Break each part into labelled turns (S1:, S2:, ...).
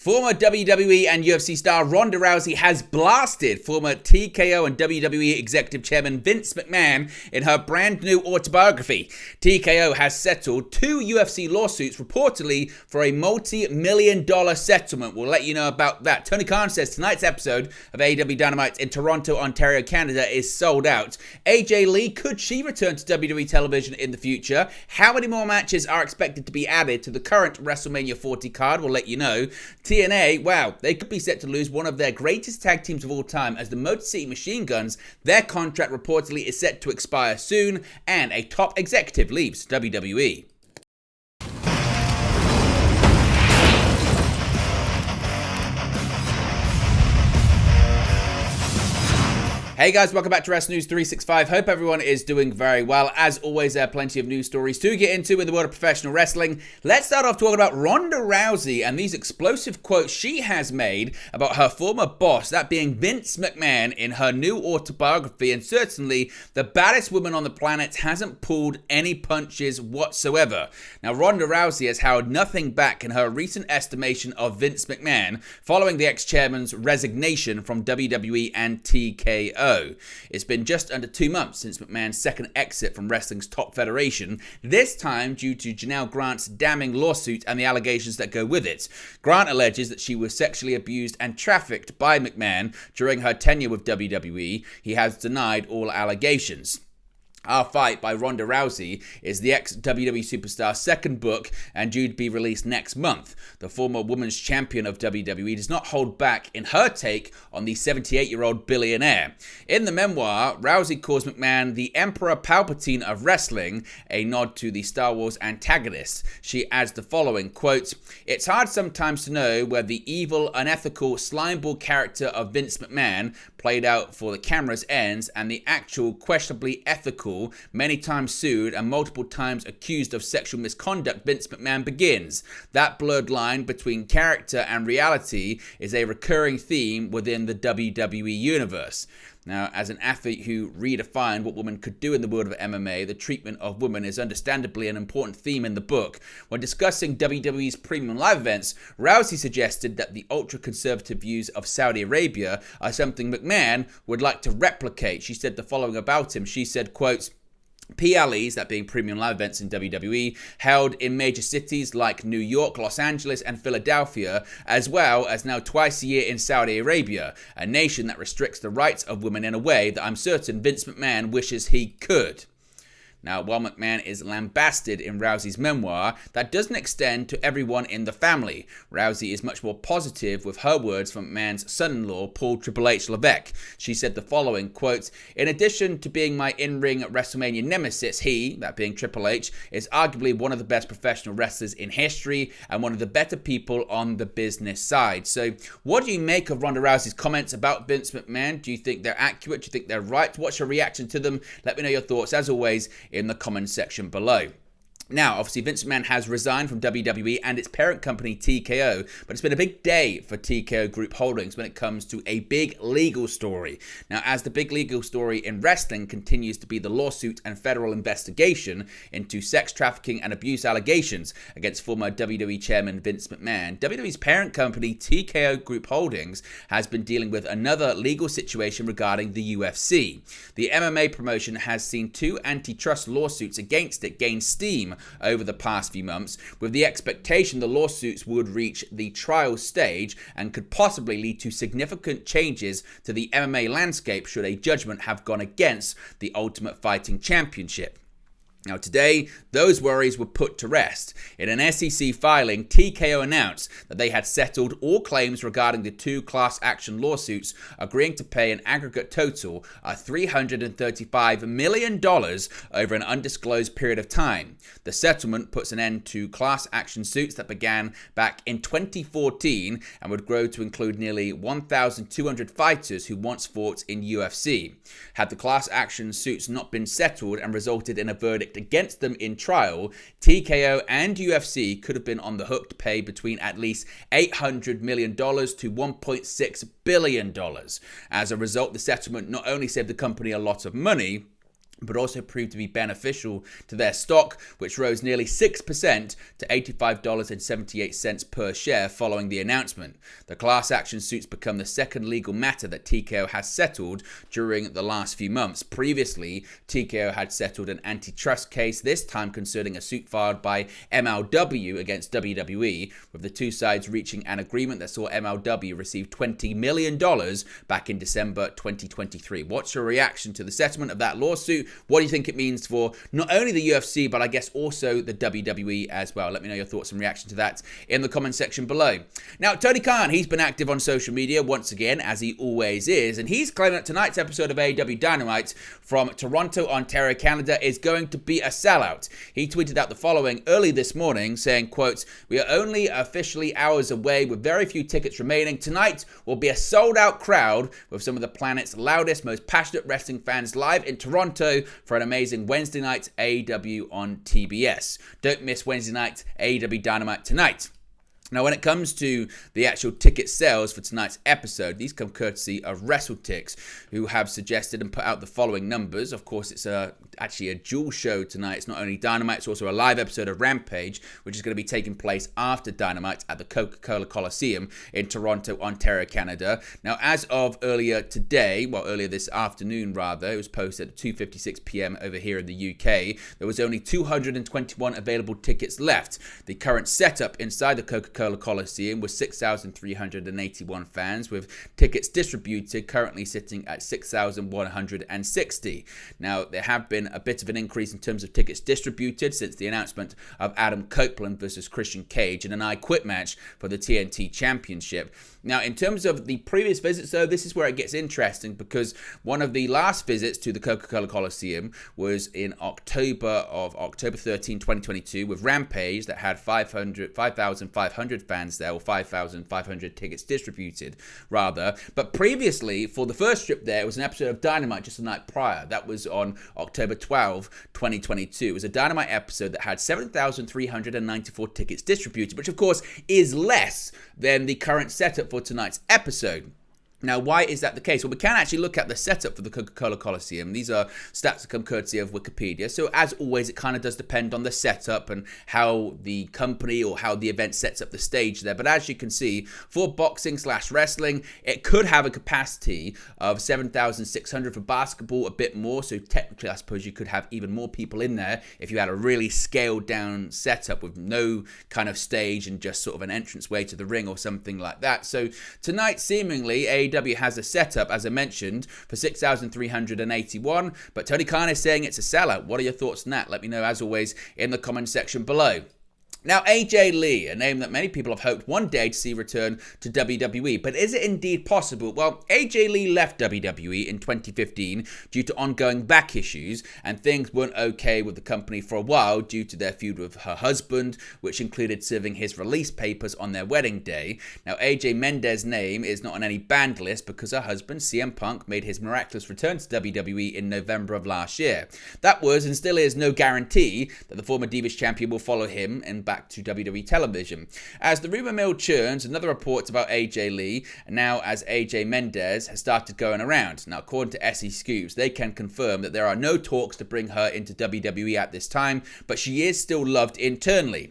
S1: Former WWE and UFC star Ronda Rousey has blasted former TKO and WWE Executive Chairman Vince McMahon in her brand new autobiography. TKO has settled 2 UFC lawsuits reportedly for a multi-million-dollar settlement. We'll let you know about that. Tony Khan says tonight's episode of AEW Dynamite in Toronto, Ontario, Canada is sold out. AJ Lee, could she return to WWE television in the future? How many more matches are expected to be added to the current WrestleMania 40 card? We'll let you know. TNA, wow, they could be set to lose one of their greatest tag teams of all time as the Motor City Machine Guns. Their contract reportedly is set to expire soon, and a top executive leaves WWE. Hey guys, welcome back to Wrestling News 365. Hope everyone is doing very well. As always, there are plenty of news stories to get into in the world of professional wrestling. Let's start off talking about Ronda Rousey and these explosive quotes she has made about her former boss, that being Vince McMahon, in her new autobiography. And certainly, the baddest woman on the planet hasn't pulled any punches whatsoever. Now, Ronda Rousey has held nothing back in her recent estimation of Vince McMahon following the ex-chairman's resignation from WWE and TKO. It's been just under 2 months since McMahon's second exit from wrestling's top federation, this time due to Janelle Grant's damning lawsuit and the allegations that go with it. Grant alleges that she was sexually abused and trafficked by McMahon during her tenure with WWE. He has denied all allegations. Our Fight by Ronda Rousey is the ex-WWE superstar's second book and due to be released next month. The former women's champion of WWE does not hold back in her take on the 78-year-old billionaire. In the memoir, Rousey calls McMahon the Emperor Palpatine of wrestling, a nod to the Star Wars antagonist. She adds the following, quote, "It's hard sometimes to know where the evil, unethical, slimeball character of Vince McMahon, played out for the camera's ends, and the actual questionably ethical, many times sued and multiple times accused of sexual misconduct Vince McMahon begins. That blurred line between character and reality is a recurring theme within the WWE universe." Now, as an athlete who redefined what women could do in the world of MMA, the treatment of women is understandably an important theme in the book. When discussing WWE's premium live events, Rousey suggested that the ultra-conservative views of Saudi Arabia are something McMahon would like to replicate. She said the following about him. She said, quote, "PLEs, that being premium live events in WWE, held in major cities like New York, Los Angeles, and Philadelphia, as well as now twice a year in Saudi Arabia, a nation that restricts the rights of women in a way that I'm certain Vince McMahon wishes he could." Now, while McMahon is lambasted in Rousey's memoir, that doesn't extend to everyone in the family. Rousey is much more positive with her words from McMahon's son-in-law, Paul Triple H Levesque. She said the following, quote, "In addition to being my in-ring WrestleMania nemesis, he," that being Triple H, "is arguably one of the best professional wrestlers in history and one of the better people on the business side." So, what do you make of Ronda Rousey's comments about Vince McMahon? Do you think they're accurate? Do you think they're right? What's your reaction to them? Let me know your thoughts, as always, in the comment section below. Now, obviously, Vince McMahon has resigned from WWE and its parent company, TKO, but it's been a big day for TKO Group Holdings when it comes to a big legal story. Now, as the big legal story in wrestling continues to be the lawsuit and federal investigation into sex trafficking and abuse allegations against former WWE chairman Vince McMahon, WWE's parent company, TKO Group Holdings, has been dealing with another legal situation regarding the UFC. The MMA promotion has seen 2 antitrust lawsuits against it gain steam over the past few months, with the expectation the lawsuits would reach the trial stage and could possibly lead to significant changes to the MMA landscape should a judgment have gone against the Ultimate Fighting Championship. Now today, those worries were put to rest. In an SEC filing, TKO announced that they had settled all claims regarding the 2 class action lawsuits, agreeing to pay an aggregate total of $335 million over an undisclosed period of time. The settlement puts an end to class action suits that began back in 2014 and would grow to include nearly 1,200 fighters who once fought in UFC. Had the class action suits not been settled and resulted in a verdict against them in trial, TKO and UFC could have been on the hook to pay between at least $800 million to $1.6 billion. As a result, the settlement not only saved the company a lot of money, but also proved to be beneficial to their stock, which rose nearly 6% to $85.78 per share following the announcement. The class action suits become the second legal matter that TKO has settled during the last few months. Previously, TKO had settled an antitrust case, this time concerning a suit filed by MLW against WWE, with the two sides reaching an agreement that saw MLW receive $20 million back in December 2023. What's your reaction to the settlement of that lawsuit? What do you think it means for not only the UFC, but I guess also the WWE as well? Let me know your thoughts and reaction to that in the comment section below. Now, Tony Khan, he's been active on social media once again, as he always is, and he's claiming that tonight's episode of AEW Dynamite from Toronto, Ontario, Canada is going to be a sellout. He tweeted out the following early this morning, saying, quote, "We are only officially hours away with very few tickets remaining. Tonight will be a sold-out crowd with some of the planet's loudest, most passionate wrestling fans live in Toronto for an amazing Wednesday night AEW on TBS. Don't miss Wednesday night AEW Dynamite tonight." Now, when it comes to the actual ticket sales for tonight's episode, these come courtesy of WrestleTix, who have suggested and put out the following numbers. Of course, it's actually a dual show tonight. It's not only Dynamite, it's also a live episode of Rampage, which is going to be taking place after Dynamite at the Coca-Cola Coliseum in Toronto, Ontario, Canada. Now, as of earlier this afternoon, it was posted at 2:56 p.m. over here in the UK, there was only 221 available tickets left. The current setup inside the Coca-Cola Coliseum was 6,381 fans, with tickets distributed currently sitting at 6,160. Now, there have been a bit of an increase in terms of tickets distributed since the announcement of Adam Copeland versus Christian Cage in an I Quit match for the TNT Championship. Now, in terms of the previous visits, though, this is where it gets interesting, because one of the last visits to the Coca-Cola Coliseum was in October 13, 2022, with Rampage that had 5,500 fans there, or 5,500 tickets distributed, rather. But previously, for the first trip there, it was an episode of Dynamite just the night prior. That was on October 12, 2022. It was a Dynamite episode that had 7,394 tickets distributed, which, of course, is less than the current setup for tonight's episode. Now, why is that the case? Well, we can actually look at the setup for the Coca-Cola Coliseum. These are stats that come courtesy of Wikipedia. So, as always, it kind of does depend on the setup and how the company or how the event sets up the stage there. But as you can see, for boxing/wrestling, it could have a capacity of 7,600 for basketball, a bit more. So, technically, I suppose you could have even more people in there if you had a really scaled down setup with no kind of stage and just sort of an entranceway to the ring or something like that. So, tonight, seemingly, AEW has a setup, as I mentioned, for 6,381, but Tony Khan is saying it's a sellout. What are your thoughts on that? Let me know, as always, in the comment section below. Now, AJ Lee, a name that many people have hoped one day to see return to WWE, but is it indeed possible? Well, AJ Lee left WWE in 2015 due to ongoing back issues, and things weren't okay with the company for a while due to their feud with her husband, which included serving his release papers on their wedding day. Now, AJ Mendez's name is not on any banned list because her husband, CM Punk, made his miraculous return to WWE in November of last year. That was and still is no guarantee that the former Divas champion will follow him and back to WWE television. As the rumor mill churns, another reports about AJ Lee, now as AJ Mendez, has started going around. Now, according to SE Scoops, they can confirm that there are no talks to bring her into WWE at this time, but she is still loved internally.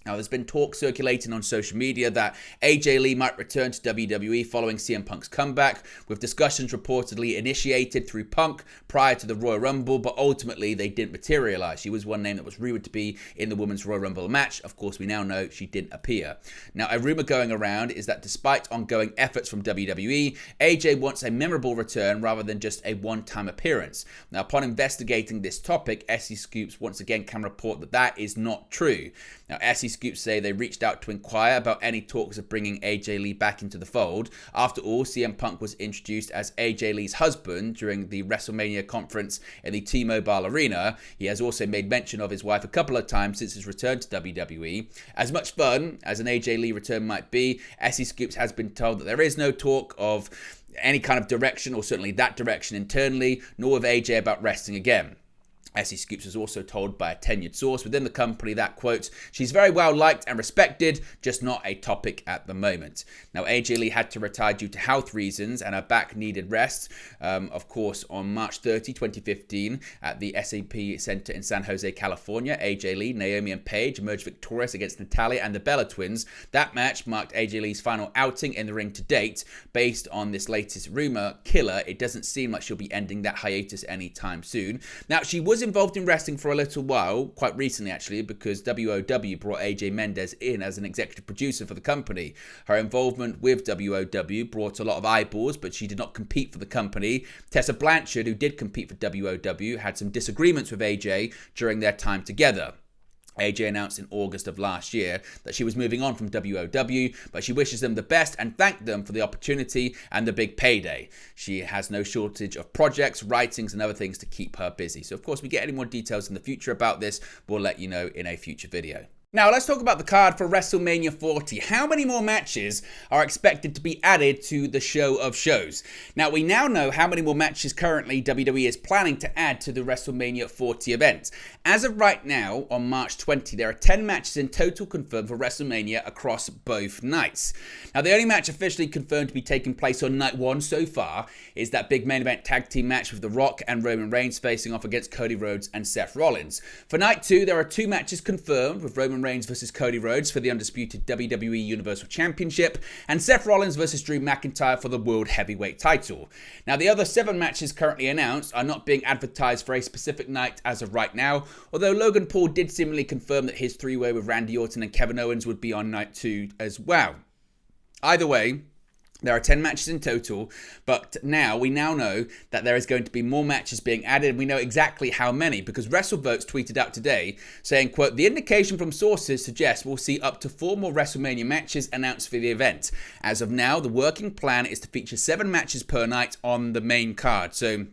S1: Now, there's been talk circulating on social media that AJ Lee might return to WWE following CM Punk's comeback, with discussions reportedly initiated through Punk prior to the Royal Rumble, but ultimately they didn't materialize. She was one name that was rumored to be in the Women's Royal Rumble match. Of course, we now know she didn't appear. Now, a rumor going around is that despite ongoing efforts from WWE, AJ wants a memorable return rather than just a one-time appearance. Now, upon investigating this topic, SE Scoops once again can report that that is not true. Now, SE Scoops say they reached out to inquire about any talks of bringing AJ Lee back into the fold. After all, CM Punk was introduced as AJ Lee's husband during the Wrestlemania conference in the T-Mobile Arena. He has also made mention of his wife a couple of times since his return to WWE. As much fun as an AJ Lee return might be, SE Scoops has been told that there is no talk of any kind of direction, or certainly that direction internally, nor with AJ about wrestling again. SE Scoops was also told by a tenured source within the company that, quote, she's very well liked and respected, just not a topic at the moment. Now, AJ Lee had to retire due to health reasons and her back needed rest. Of course, on March 30, 2015, at the SAP Center in San Jose, California, AJ Lee, Naomi, and Paige emerged victorious against Natalya and the Bella Twins. That match marked AJ Lee's final outing in the ring to date. Based on this latest rumor, Killer, it doesn't seem like she'll be ending that hiatus anytime soon. Now, she was involved in wrestling for a little while, quite recently actually, because WOW brought AJ Mendez in as an executive producer for the company. Her involvement with WOW brought a lot of eyeballs, but she did not compete for the company. Tessa Blanchard, who did compete for WOW, had some disagreements with AJ during their time together. AJ announced in August of last year that she was moving on from WOW, but she wishes them the best and thanked them for the opportunity and the big payday. She has no shortage of projects, writings, and other things to keep her busy. So, of course, we get any more details in the future about this, we'll let you know in a future video. Now, let's talk about the card for WrestleMania 40. How many more matches are expected to be added to the show of shows? Now, we now know how many more matches currently WWE is planning to add to the WrestleMania 40 event. As of right now, on March 20, there are 10 matches in total confirmed for WrestleMania across both nights. Now, the only match officially confirmed to be taking place on night 1 so far is that big main event tag team match with The Rock and Roman Reigns facing off against Cody Rhodes and Seth Rollins. For night 2, there are 2 matches confirmed, with Roman Reigns versus Cody Rhodes for the undisputed WWE Universal Championship, and Seth Rollins versus Drew McIntyre for the World Heavyweight title. Now, the other 7 matches currently announced are not being advertised for a specific night as of right now, although Logan Paul did seemingly confirm that his 3-way with Randy Orton and Kevin Owens would be on night 2 as well. Either way, there are 10 matches in total, but we now know that there is going to be more matches being added, and we know exactly how many, because WrestleVotes tweeted out today saying, quote, the indication from sources suggests we'll see up to 4 more WrestleMania matches announced for the event. As of now, the working plan is to feature 7 matches per night on the main card. So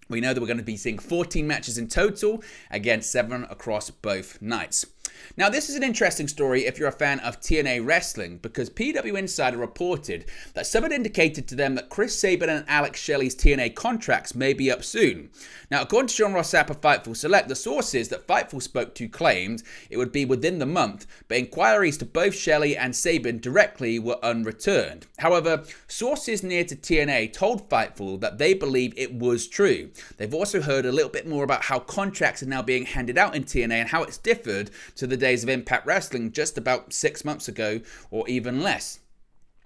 S1: we know that we're going to be seeing 14 matches in total, again 7 across both nights. Now, this is an interesting story if you're a fan of TNA wrestling, because PW Insider reported that someone indicated to them that Chris Sabin and Alex Shelley's TNA contracts may be up soon. Now, according to Sean Ross Sapp of Fightful Select, the sources that Fightful spoke to claimed it would be within the month, but inquiries to both Shelley and Sabin directly were unreturned. However, sources near to TNA told Fightful that they believe it was true. They've also heard a little bit more about how contracts are now being handed out in TNA and how it's differed to the days of Impact Wrestling just about 6 months ago, or even less.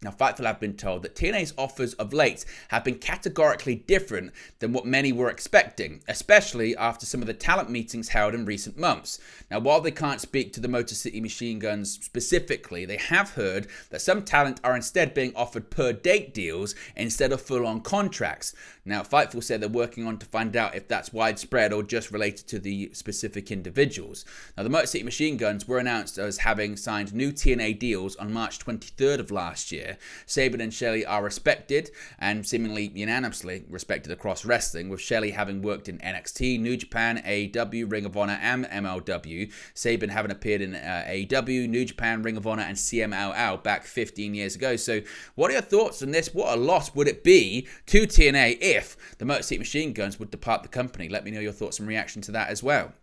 S1: Now, Fightful have been told that TNA's offers of late have been categorically different than what many were expecting, especially after some of the talent meetings held in recent months. Now, while they can't speak to the Motor City Machine Guns specifically, they have heard that some talent are instead being offered per-date deals instead of full-on contracts. Now, Fightful said they're working on to find out if that's widespread or just related to the specific individuals. Now, the Motor City Machine Guns were announced as having signed new TNA deals on March 23rd of last year. Sabin and Shelley are respected and seemingly unanimously respected across wrestling, with Shelley having worked in NXT, New Japan, AEW, Ring of Honor, and MLW. Sabin having appeared in AEW, New Japan, Ring of Honor, and CMLL back 15 years ago. So what are your thoughts on this? What a loss would it be to TNA if the Motor City Machine Guns would depart the company? Let me know your thoughts and reaction to that as well.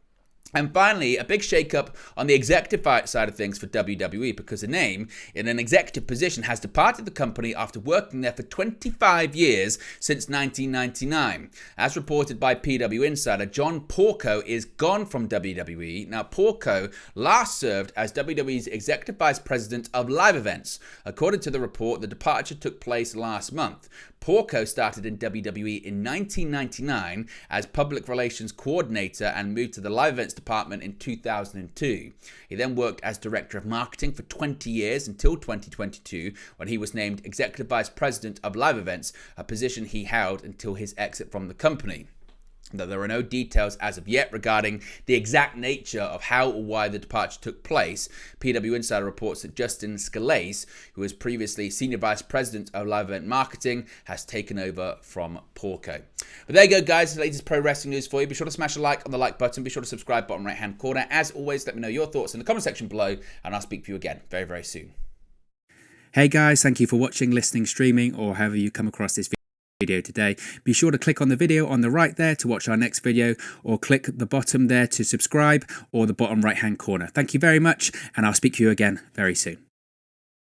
S1: And finally, a big shake-up on the executive side of things for WWE, because a name in an executive position has departed the company after working there for 25 years since 1999. As reported by PW Insider, John Porco is gone from WWE. Now, Porco last served as WWE's Executive Vice President of Live Events. According to the report, the departure took place last month. Porco started in WWE in 1999 as Public Relations Coordinator and moved to the Live Events Department in 2002. He then worked as Director of Marketing for 20 years until 2022, when he was named Executive Vice President of Live Events, a position he held until his exit from the company. Though there are no details as of yet regarding the exact nature of how or why the departure took place, PW Insider reports that Justin Scalise, who was previously Senior Vice President of Live Event Marketing, has taken over from Porco. But there you go, guys, the latest pro wrestling news for you. Be sure to smash a like on the like button. Be sure to subscribe bottom right hand corner. As always, let me know your thoughts in the comment section below, and I'll speak to you again very, very soon.
S2: Hey guys, thank you for watching, listening, streaming, or however you come across this video. video today. Be sure to click on the video on the right there to watch our next video, or click the bottom there to subscribe, or the bottom right hand corner. Thank you very much, and I'll speak to you again very soon.